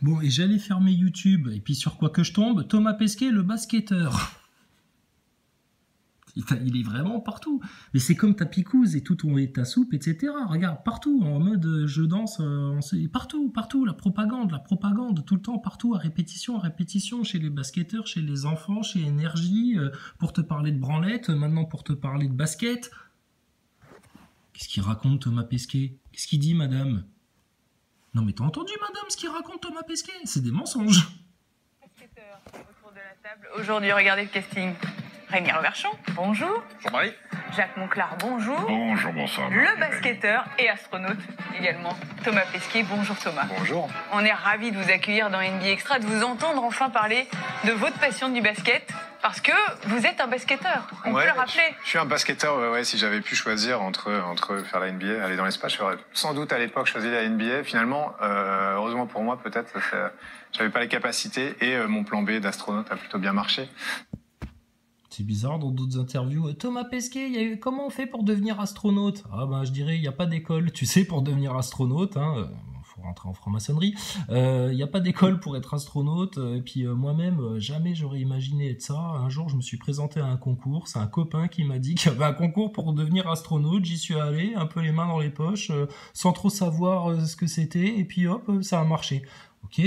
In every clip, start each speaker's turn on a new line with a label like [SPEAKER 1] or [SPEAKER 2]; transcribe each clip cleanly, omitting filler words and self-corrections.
[SPEAKER 1] Bon, et j'allais fermer YouTube, et puis sur quoi que je tombe, Thomas Pesquet, le basketteur. Il est vraiment partout. Mais c'est comme ta picouse et ta soupe, etc. Regarde, partout, en mode je danse, partout, la propagande, tout le temps, partout, à répétition, chez les basketteurs, chez les enfants, chez Énergie, pour te parler de branlette, maintenant pour te parler de basket. Qu'est-ce qu'il raconte Thomas Pesquet? Qu'est-ce qu'il dit, madame? Non mais t'as entendu, madame, ce qu'il raconte Thomas Pesquet? C'est des mensonges.
[SPEAKER 2] Basketteur autour de la table. Aujourd'hui, regardez le casting. Rémi Reverchon, bonjour.
[SPEAKER 3] Bonjour Marie.
[SPEAKER 2] Jacques Monclar, bonjour.
[SPEAKER 3] Bonjour, bonsoir.
[SPEAKER 2] Le basketteur et astronaute également, Thomas Pesquet. Bonjour Thomas.
[SPEAKER 3] Bonjour.
[SPEAKER 2] On est ravis de vous accueillir dans NBA Extra, de vous entendre enfin parler de votre passion du basket, parce que vous êtes un basketteur, on peut le rappeler.
[SPEAKER 3] Je suis un basketteur, ouais, si j'avais pu choisir entre faire la NBA, aller dans l'espace, j'aurais sans doute à l'époque choisi la NBA. Finalement, heureusement pour moi, peut-être, j'avais pas les capacités et mon plan B d'astronaute a plutôt bien marché.
[SPEAKER 1] C'est bizarre dans d'autres interviews. Thomas Pesquet, comment on fait pour devenir astronaute? Ah ben je dirais, il n'y a pas d'école. Tu sais, pour devenir astronaute, faut rentrer en franc-maçonnerie, il n'y a pas d'école pour être astronaute. Et puis moi-même, jamais j'aurais imaginé être ça. Un jour, je me suis présenté à un concours. C'est un copain qui m'a dit qu'il y avait un concours pour devenir astronaute. J'y suis allé, un peu les mains dans les poches, sans trop savoir ce que c'était. Et puis hop, ça a marché. Ok.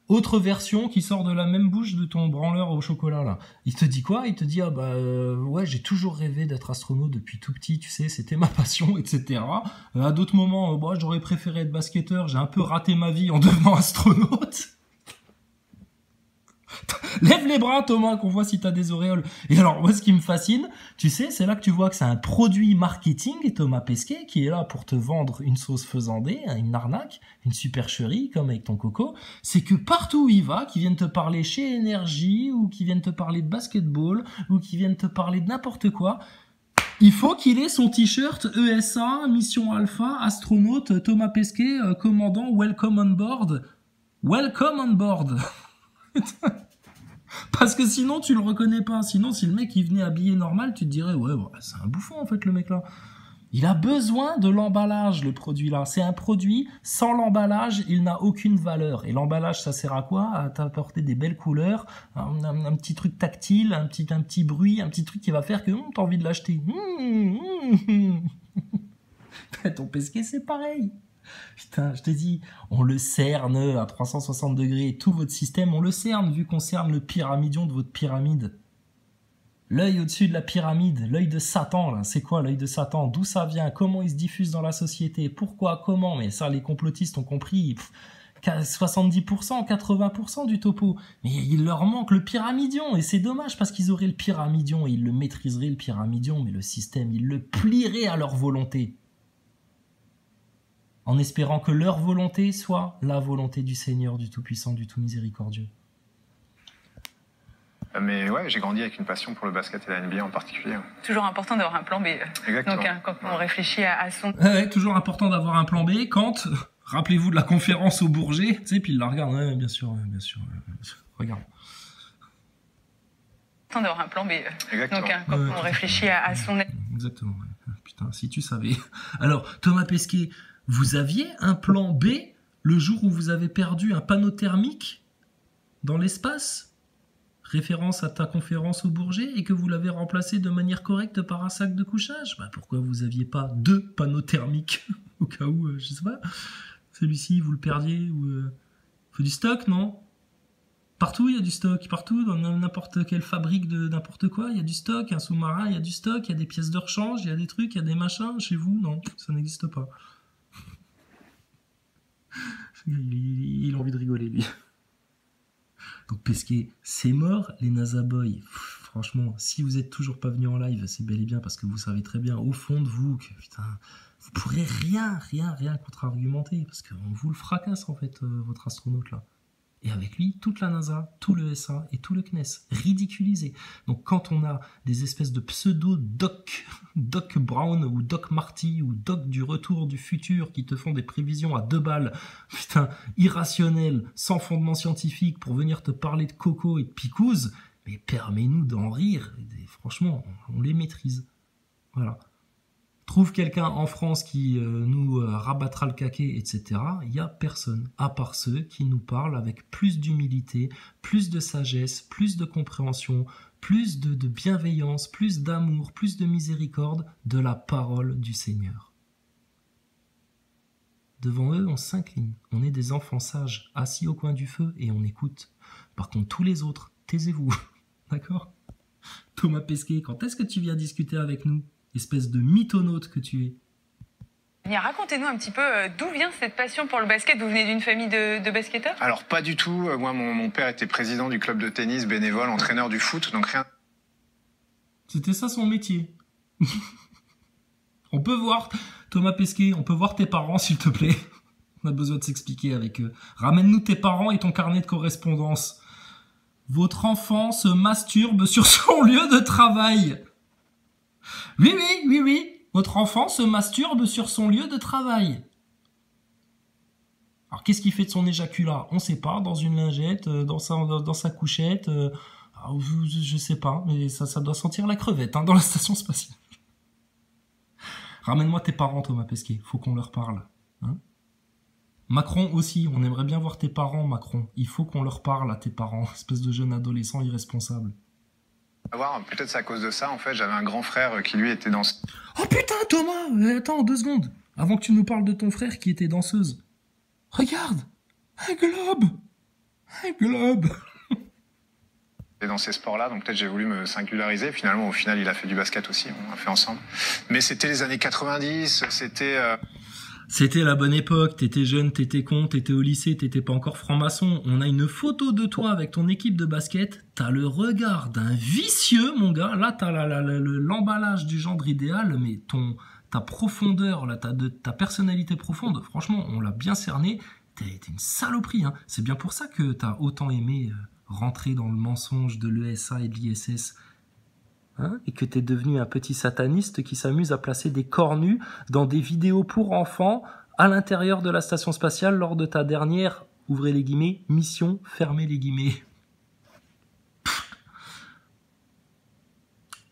[SPEAKER 1] Autre version qui sort de la même bouche de ton branleur au chocolat là. Il te dit quoi? Il te dit ouais, j'ai toujours rêvé d'être astronaute depuis tout petit, tu sais, c'était ma passion, etc. À d'autres moments, j'aurais préféré être basketteur, j'ai un peu raté ma vie en devenant astronaute. Lève les bras, Thomas, qu'on voit si t'as des auréoles. Et alors, moi, ce qui me fascine, tu sais, c'est là que tu vois que c'est un produit marketing, Thomas Pesquet, qui est là pour te vendre une sauce faisandée, une arnaque, une supercherie, comme avec ton coco. C'est que partout où il va, qu'ils viennent te parler chez Énergie, ou qu'ils viennent te parler de basketball, ou qu'ils viennent te parler de n'importe quoi, il faut qu'il ait son t-shirt ESA, Mission Alpha, astronaute, Thomas Pesquet, commandant, welcome on board. Welcome on board. Parce que sinon tu le reconnais pas. Sinon, si le mec il venait habillé normal, tu te dirais ouais, c'est un bouffon en fait le mec là. Il a besoin de l'emballage, le produit là. C'est un produit, sans l'emballage, il n'a aucune valeur. Et l'emballage, ça sert à quoi? À t'apporter des belles couleurs, un petit truc tactile, un petit bruit, un petit truc qui va faire que t'as envie de l'acheter. Ton Pesquet, c'est pareil. Putain, je te dis, on le cerne à 360 degrés, tout votre système, on le cerne, vu qu'on cerne le pyramidion de votre pyramide. L'œil au-dessus de la pyramide, l'œil de Satan, là, c'est quoi l'œil de Satan? D'où ça vient? Comment il se diffuse dans la société? Pourquoi? Comment? Mais ça, les complotistes ont compris. 70%, 80% du topo. Mais il leur manque le pyramidion, et c'est dommage, parce qu'ils auraient le pyramidion, et ils le maîtriseraient, le pyramidion, mais le système, ils le plieraient à leur volonté. En espérant que leur volonté soit la volonté du Seigneur, du Tout-Puissant, du Tout-Miséricordieux.
[SPEAKER 3] Mais ouais, j'ai grandi avec une passion pour le basket et la NBA en particulier.
[SPEAKER 2] Toujours important d'avoir un plan B.
[SPEAKER 3] Exactement.
[SPEAKER 2] Donc quand on réfléchit à son...
[SPEAKER 1] Ouais, toujours important d'avoir un plan B quand, rappelez-vous de la conférence au Bourget, tu sais, puis il la regarde, ouais, bien sûr, regarde.
[SPEAKER 2] Important d'avoir un plan B.
[SPEAKER 3] Exactement.
[SPEAKER 2] Donc quand on réfléchit à son...
[SPEAKER 1] Exactement, ouais. Putain, si tu savais. Alors, Thomas Pesquet, vous aviez un plan B le jour où vous avez perdu un panneau thermique dans l'espace, référence à ta conférence au Bourget, et que vous l'avez remplacé de manière correcte par un sac de couchage? Pourquoi vous aviez pas 2 panneaux thermiques au cas où, je sais pas, celui-ci vous le perdiez ou faut du stock, non? Partout il y a du stock, partout dans n'importe quelle fabrique de n'importe quoi, il y a du stock, un sous-marin, il y a du stock, il y a des pièces de rechange, il y a des trucs, il y a des machins. Chez vous, non, ça n'existe pas. Il a envie de rigoler, lui. Donc Pesquet, c'est mort, les NASA Boys. Franchement, si vous êtes toujours pas venu en live, c'est bel et bien parce que vous savez très bien, au fond de vous, que putain, vous pourrez rien contre-argumenter, parce qu'on vous le fracasse en fait, votre astronaute là. Et avec lui, toute la NASA, tout le SA et tout le CNES, ridiculisé. Donc quand on a des espèces de pseudo-Doc Brown ou Doc Marty ou Doc du retour du futur qui te font des prévisions à 2 balles, putain, irrationnelles, sans fondement scientifique pour venir te parler de coco et de picouse, mais permets-nous d'en rire. Et franchement, on les maîtrise. Voilà. Trouve quelqu'un en France qui nous rabattra le caquet, etc. Il n'y a personne, à part ceux qui nous parlent avec plus d'humilité, plus de sagesse, plus de compréhension, plus de bienveillance, plus d'amour, plus de miséricorde de la parole du Seigneur. Devant eux, on s'incline. On est des enfants sages, assis au coin du feu et on écoute. Par contre, tous les autres, taisez-vous. D'accord ? Thomas Pesquet, quand est-ce que tu viens discuter avec nous ? Espèce de mythonaute que tu es.
[SPEAKER 2] Racontez-nous un petit peu d'où vient cette passion pour le basket. Vous venez d'une famille de basketteurs ?
[SPEAKER 3] Alors pas du tout. Moi, mon père était président du club de tennis, bénévole, entraîneur du foot, donc rien.
[SPEAKER 1] C'était ça son métier. On peut voir, Thomas Pesquet, on peut voir tes parents, s'il te plaît. On a besoin de s'expliquer avec eux. Ramène-nous tes parents et ton carnet de correspondance. Votre enfant se masturbe sur son lieu de travail. Oui. Votre enfant se masturbe sur son lieu de travail. Alors, qu'est-ce qu'il fait de son éjaculat ? On ne sait pas. Dans une lingette, dans sa couchette. Je sais pas, mais ça doit sentir la crevette dans la station spatiale. Ramène-moi tes parents, Thomas Pesquet. Faut qu'on leur parle. Hein ? Macron aussi. On aimerait bien voir tes parents, Macron. Il faut qu'on leur parle à tes parents. Espèce de jeune adolescent irresponsable.
[SPEAKER 3] Peut-être c'est à cause de ça, en fait, j'avais un grand frère qui lui était danseur.
[SPEAKER 1] Oh putain, Thomas, attends 2 secondes. Avant que tu nous parles de ton frère qui était danseuse. Regarde, un globe.
[SPEAKER 3] Et dans ces sports-là, donc peut-être j'ai voulu me singulariser. Finalement, au final, il a fait du basket aussi, on a fait ensemble. Mais c'était les années 90,
[SPEAKER 1] C'était la bonne époque, t'étais jeune, t'étais con, t'étais au lycée, t'étais pas encore franc-maçon. On a une photo de toi avec ton équipe de basket. T'as le regard d'un vicieux, mon gars. Là, t'as l'emballage du gendre idéal, mais ta profondeur, là, ta personnalité profonde, franchement, on l'a bien cerné. T'es une saloperie, hein. C'est bien pour ça que t'as autant aimé rentrer dans le mensonge de l'ESA et de l'ISS. Hein, et que t'es devenu un petit sataniste qui s'amuse à placer des cornus dans des vidéos pour enfants à l'intérieur de la station spatiale lors de ta dernière, ouvrez les guillemets, mission, fermez les guillemets.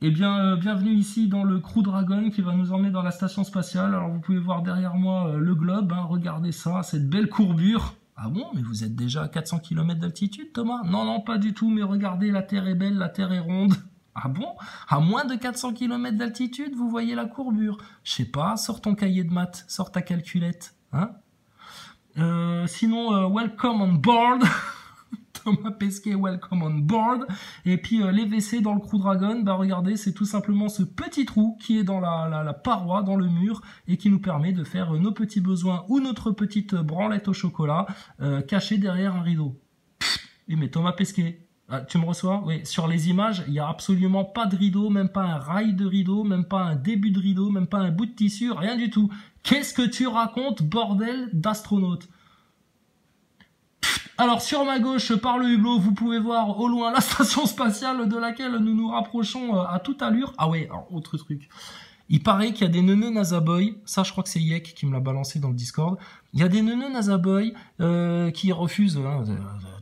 [SPEAKER 1] Eh bien, bienvenue ici dans le Crew Dragon qui va nous emmener dans la station spatiale. Alors vous pouvez voir derrière moi le globe, hein, regardez ça, cette belle courbure. Ah bon, mais vous êtes déjà à 400 km d'altitude, Thomas ? Non, pas du tout, mais regardez, la Terre est belle, la Terre est ronde. Ah bon ? À moins de 400 km d'altitude, vous voyez la courbure. Je sais pas, sors ton cahier de maths, sors ta calculette. Hein ? Sinon, welcome on board. Thomas Pesquet, welcome on board. Et puis les WC dans le Crew Dragon, bah regardez, c'est tout simplement ce petit trou qui est dans la paroi, dans le mur, et qui nous permet de faire nos petits besoins ou notre petite branlette au chocolat cachée derrière un rideau. Oui, mais Thomas Pesquet, ah, tu me reçois ? Oui, sur les images, il n'y a absolument pas de rideau, même pas un rail de rideau, même pas un début de rideau, même pas un bout de tissu, rien du tout. Qu'est-ce que tu racontes, bordel d'astronaute ? Alors, sur ma gauche, par le hublot, vous pouvez voir au loin la station spatiale de laquelle nous nous rapprochons à toute allure. Ah ouais, alors, autre truc. Il paraît qu'il y a des neuneux Nasaboy, ça je crois que c'est Yek qui me l'a balancé dans le Discord, il y a des neuneux Nasaboy qui refusent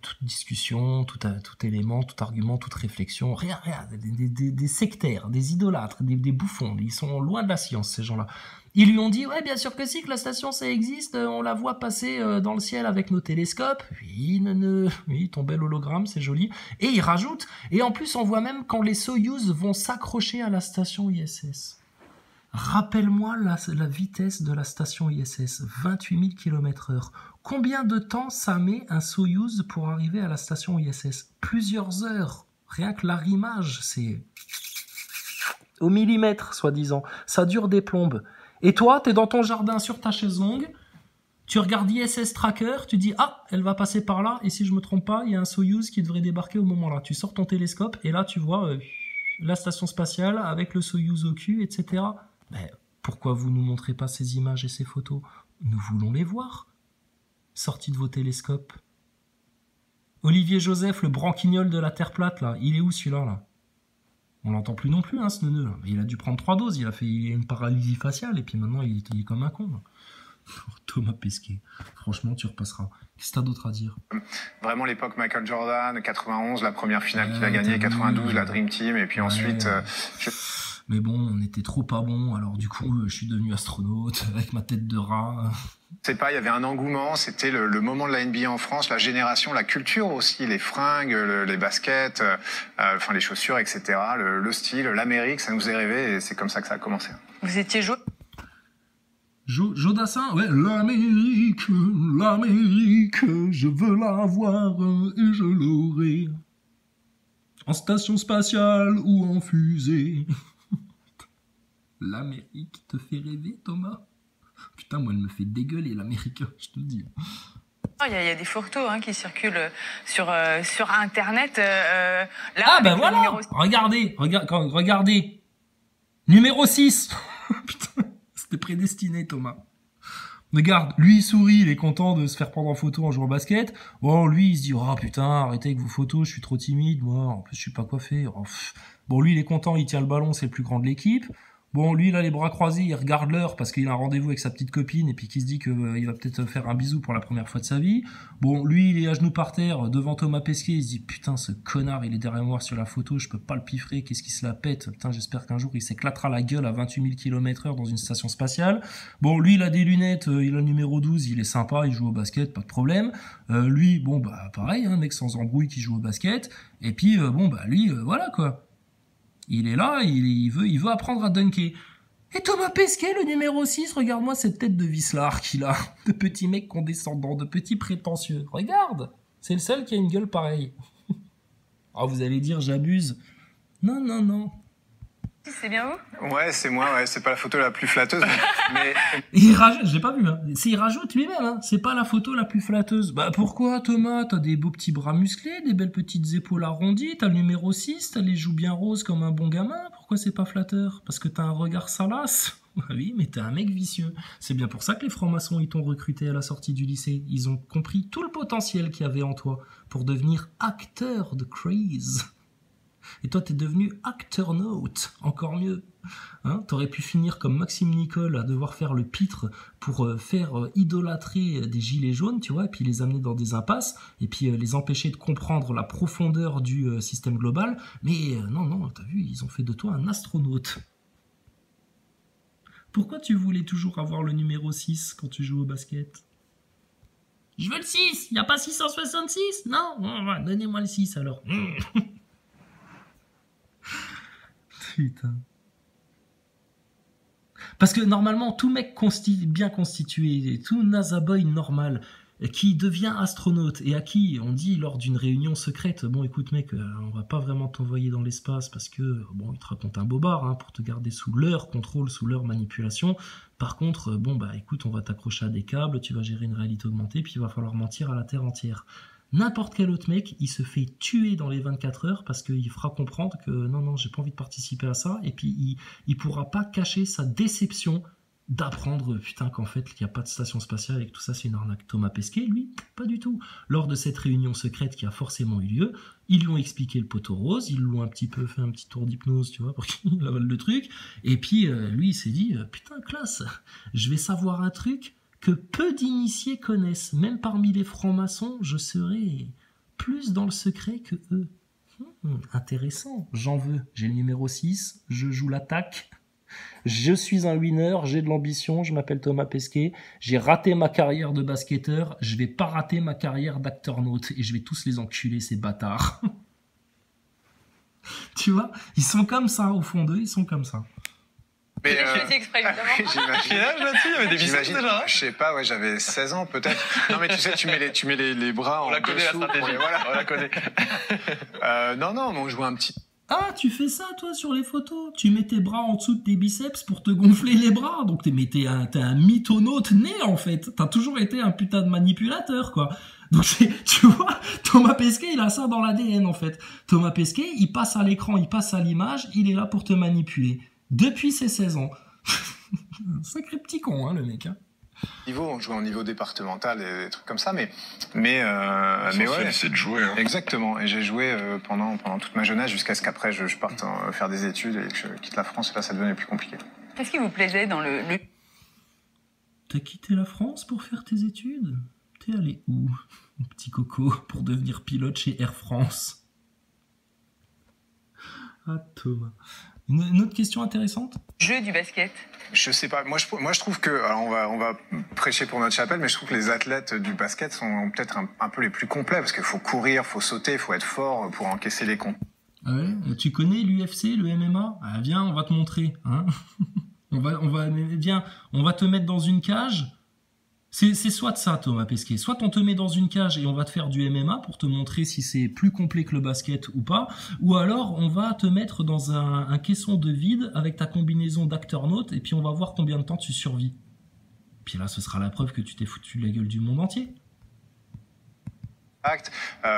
[SPEAKER 1] toute discussion, tout élément, tout argument, toute réflexion, rien, des sectaires, des idolâtres, des bouffons, ils sont loin de la science ces gens-là. Ils lui ont dit, ouais, bien sûr que si, que la station ça existe, on la voit passer dans le ciel avec nos télescopes. Oui, ton bel hologramme, c'est joli. Et il rajoute, et en plus on voit même quand les Soyouz vont s'accrocher à la station ISS. Rappelle-moi la vitesse de la station ISS, 28 000 km/h. Combien de temps ça met un Soyouz pour arriver à la station ISS ? Plusieurs heures. Rien que l'arrimage, c'est au millimètre, soi-disant. Ça dure des plombes. Et toi, t'es dans ton jardin sur ta chaise longue, tu regardes ISS Tracker, tu dis « Ah, elle va passer par là, et si je me trompe pas, il y a un Soyouz qui devrait débarquer au moment-là. » Tu sors ton télescope, et là, tu vois la station spatiale avec le Soyouz au cul, etc. Mais pourquoi vous nous montrez pas ces images et ces photos ? Nous voulons les voir. Sortis de vos télescopes. Olivier Joseph, le branquignol de la Terre plate, là, il est où celui-là, là ? On l'entend plus non plus, hein, ce neuneu. Il a dû prendre 3 doses, il a une paralysie faciale, et puis maintenant, il est comme un con. Thomas Pesquet, franchement, tu repasseras. Qu'est-ce que t'as d'autre à dire ?
[SPEAKER 3] Vraiment l'époque Michael Jordan, 91, la première finale qu'il a gagnée, 92, la Dream Team, et puis ensuite...
[SPEAKER 1] Mais bon, on était trop pas bon, alors du coup, je suis devenu astronaute avec ma tête de rat.
[SPEAKER 3] C'est pas, il y avait un engouement, c'était le moment de la NBA en France, la génération, la culture aussi, les fringues, les baskets, enfin les chaussures, etc., le style, l'Amérique, ça nous faisait rêver et c'est comme ça que ça a commencé.
[SPEAKER 2] Vous étiez
[SPEAKER 1] Jodassin, ouais, l'Amérique, je veux la voir et je l'aurai. En station spatiale ou en fusée. L'Amérique te fait rêver, Thomas? Putain, moi, elle me fait dégueuler, l'Amérique, je te le dis.
[SPEAKER 2] il y a des photos qui circulent sur Internet. Là,
[SPEAKER 1] Ah, ben voilà! Regardez. Numéro 6. Putain, c'était prédestiné, Thomas. Regarde, lui il sourit, il est content de se faire prendre en photo en jouant au basket. Bon, lui il se dit, oh putain, arrêtez avec vos photos, je suis trop timide, moi, en plus je suis pas coiffé. Oh, bon, lui il est content, il tient le ballon, c'est le plus grand de l'équipe. Bon, lui il a les bras croisés, il regarde l'heure parce qu'il a un rendez-vous avec sa petite copine et puis qu'il se dit qu'il va peut-être faire un bisou pour la première fois de sa vie. Bon, lui il est à genoux par terre devant Thomas Pesquet, il se dit, putain, ce connard, il est derrière moi sur la photo, je peux pas le piffrer, qu'est-ce qu'il se la pète. Putain, j'espère qu'un jour il s'éclatera la gueule à 28 000 km/h dans une station spatiale. Bon, lui il a des lunettes, il a le numéro 12, il est sympa, il joue au basket, pas de problème. Lui, bon bah pareil, mec sans embrouille qui joue au basket. Et puis bon bah lui, voilà quoi. Il est là, il veut apprendre à dunker. Et Thomas Pesquet, le numéro 6, regarde-moi cette tête de vicelard qu'il a. De petit mec condescendant, de petit prétentieux. Regarde, c'est le seul qui a une gueule pareille. Ah, vous allez dire, j'abuse. Non.
[SPEAKER 2] C'est bien vous?
[SPEAKER 3] Ouais, c'est moi, ouais, c'est pas la photo la plus flatteuse, mais...
[SPEAKER 1] Il rajoute, j'ai pas vu, il rajoute lui-même, c'est pas la photo la plus flatteuse. Bah pourquoi, Thomas? T'as des beaux petits bras musclés, des belles petites épaules arrondies, t'as le numéro 6, t'as les joues bien roses comme un bon gamin. Pourquoi c'est pas flatteur? Parce que t'as un regard salace? Bah oui, mais t'es un mec vicieux. C'est bien pour ça que les francs-maçons, ils t'ont recruté à la sortie du lycée. Ils ont compris tout le potentiel qu'il y avait en toi pour devenir acteur de craze. Et toi, t'es devenu acteur-naute, encore mieux. T'aurais pu finir comme Maxime Nicole à devoir faire le pitre pour faire idolâtrer des gilets jaunes, tu vois, et puis les amener dans des impasses, et puis les empêcher de comprendre la profondeur du système global. Mais non, t'as vu, ils ont fait de toi un astronaute. Pourquoi tu voulais toujours avoir le numéro 6 quand tu joues au basket? Je veux le 6, y a pas 666? Non, donnez-moi le 6 alors. Putain. Parce que normalement, tout mec bien constitué, tout nazaboy normal, qui devient astronaute et à qui on dit lors d'une réunion secrète, bon écoute mec, on va pas vraiment t'envoyer dans l'espace parce que, bon, ils te racontent un bobard pour te garder sous leur contrôle, sous leur manipulation. Par contre, bon bah écoute, on va t'accrocher à des câbles, tu vas gérer une réalité augmentée, puis il va falloir mentir à la Terre entière. N'importe quel autre mec, il se fait tuer dans les 24 heures parce qu'il fera comprendre que non, j'ai pas envie de participer à ça. Et puis, il pourra pas cacher sa déception d'apprendre, putain, qu'en fait, il n'y a pas de station spatiale et que tout ça, c'est une arnaque. Thomas Pesquet, lui, pas du tout. Lors de cette réunion secrète qui a forcément eu lieu, ils lui ont expliqué le poteau rose, ils lui ont un petit peu fait un petit tour d'hypnose, tu vois, pour qu'il avale le truc. Et puis, lui, il s'est dit, putain, classe, je vais savoir un truc que peu d'initiés connaissent. Même parmi les francs-maçons, je serai plus dans le secret que eux. Intéressant, j'en veux. J'ai le numéro 6, je joue l'attaque. Je suis un winner, j'ai de l'ambition, je m'appelle Thomas Pesquet. J'ai raté ma carrière de basketteur, je vais pas rater ma carrière d'acteur-naute. Et je vais tous les enculer, ces bâtards. Tu vois, ils sont comme ça, au fond d'eux, ils sont comme ça.
[SPEAKER 3] Mais
[SPEAKER 2] je fais exprès, évidemment.
[SPEAKER 3] Quel âge là-dessus? Il y avait des biceps déjà? Je sais pas, ouais, j'avais 16 ans peut-être. Non mais tu sais, tu mets les bras en dessous. Voilà. On la connaît. Non, mais on jouait un petit...
[SPEAKER 1] Ah, tu fais ça, toi, sur les photos? Tu mets tes bras en dessous de tes biceps pour te gonfler les bras. Donc t'es un mythonaute né, en fait. T'as toujours été un putain de manipulateur, quoi. Donc tu vois, Thomas Pesquet, il a ça dans l'ADN, en fait. Thomas Pesquet, il passe à l'écran, il passe à l'image, il est là pour te manipuler. Depuis ses 16 ans. Sacré petit con, le mec.
[SPEAKER 3] On jouait en niveau départemental et des trucs comme ça, mais ouais.
[SPEAKER 4] C'est de jouer.
[SPEAKER 3] Exactement. Et j'ai joué pendant toute ma jeunesse jusqu'à ce qu'après je parte faire des études et que je quitte la France. Et là, ça devenait plus compliqué.
[SPEAKER 2] Qu'est-ce qui vous plaisait dans le...
[SPEAKER 1] T'as quitté la France pour faire tes études? T'es allé où, mon petit coco, pour devenir pilote chez Air France? Ah, Thomas. Une autre question intéressante?
[SPEAKER 2] Jeu du basket.
[SPEAKER 3] Je sais pas. Moi, je trouve que, alors on va prêcher pour notre chapelle, mais je trouve que les athlètes du basket sont peut-être un peu les plus complets parce qu'il faut courir, faut sauter, faut être fort pour encaisser les comptes.
[SPEAKER 1] Ah ouais, tu connais l'UFC, le MMA? Ah, viens, on va te montrer. Hein. Viens, on va te mettre dans une cage. C'est soit de ça, Thomas Pesquet. Soit on te met dans une cage et on va te faire du MMA pour te montrer si c'est plus complet que le basket ou pas. Ou alors, on va te mettre dans un caisson de vide avec ta combinaison d'acteur-naute et puis on va voir combien de temps tu survis. Puis là, ce sera la preuve que tu t'es foutu de la gueule du monde entier.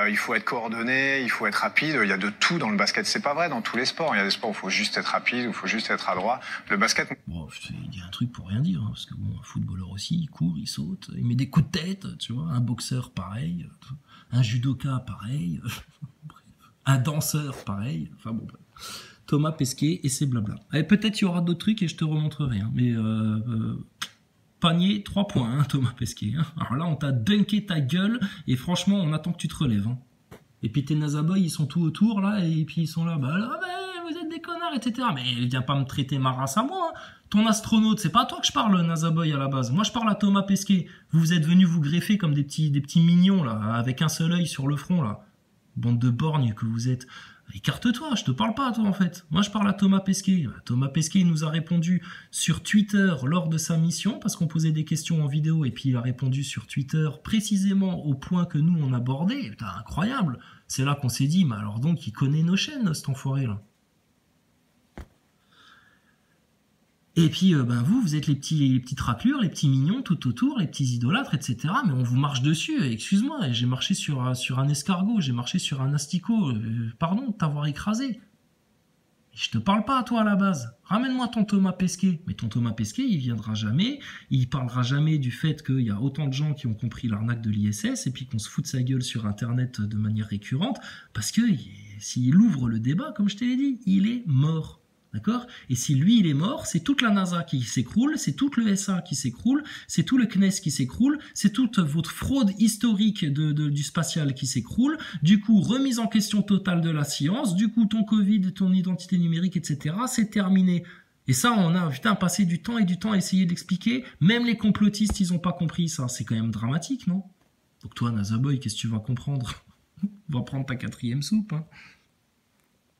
[SPEAKER 3] Il faut être coordonné, il faut être rapide. Il y a de tout dans le basket. C'est pas vrai dans tous les sports. Il y a des sports où il faut juste être rapide, où il faut juste être adroit. Le basket.
[SPEAKER 1] Bon, il dit un truc pour rien dire, hein, parce que bon, un footballeur aussi, il court, il saute, il met des coups de tête, tu vois. Un boxeur, pareil. Un judoka, pareil. Un danseur, pareil. Enfin bon, Thomas Pesquet et ses blabla. Allez, peut-être il y aura d'autres trucs et je te remontrerai. Hein, mais panier, 3 points, hein, Thomas Pesquet. Hein. Alors là, on t'a dunké ta gueule et franchement, on attend que tu te relèves. Hein. Et puis tes Nazaboy, ils sont tout autour là et puis ils sont là, bah vous êtes des connards, etc. Mais viens pas me traiter ma race à moi. Hein. Ton astronaute, c'est pas à toi que je parle, Nazaboy, à la base. Moi, je parle à Thomas Pesquet. Vous êtes venus vous greffer comme des petits mignons là, avec un seul œil sur le front là. Bande de borgnes que vous êtes. Écarte-toi, je te parle pas à toi en fait. Moi je parle à Thomas Pesquet. Thomas Pesquet nous a répondu sur Twitter lors de sa mission parce qu'on posait des questions en vidéo et puis il a répondu sur Twitter précisément au point que nous on abordait. Putain, incroyable. C'est là qu'on s'est dit, mais alors donc il connaît nos chaînes cet enfoiré là. Et puis, vous êtes les petites raclures, les petits mignons tout autour, les petits idolâtres, etc. Mais on vous marche dessus, excuse-moi, j'ai marché sur un escargot, j'ai marché sur un asticot, pardon de t'avoir écrasé. Je te parle pas à toi à la base. Ramène-moi ton Thomas Pesquet. Mais ton Thomas Pesquet, il viendra jamais, il parlera jamais du fait qu'il y a autant de gens qui ont compris l'arnaque de l'ISS et puis qu'on se fout de sa gueule sur Internet de manière récurrente, parce que s'il ouvre le débat, comme je te l'ai dit, il est mort. D'accord? Et si lui, il est mort, c'est toute la NASA qui s'écroule, c'est tout le SA qui s'écroule, c'est tout le CNES qui s'écroule, c'est toute votre fraude historique du spatial qui s'écroule, du coup, remise en question totale de la science, du coup, ton Covid, ton identité numérique, etc., c'est terminé. Et ça, on a, passé du temps à essayer d'expliquer. Même les complotistes, ils ont pas compris ça. C'est quand même dramatique, non? Donc toi, Nazaboy, qu'est-ce que tu vas comprendre? On va prendre ta 4e soupe, hein.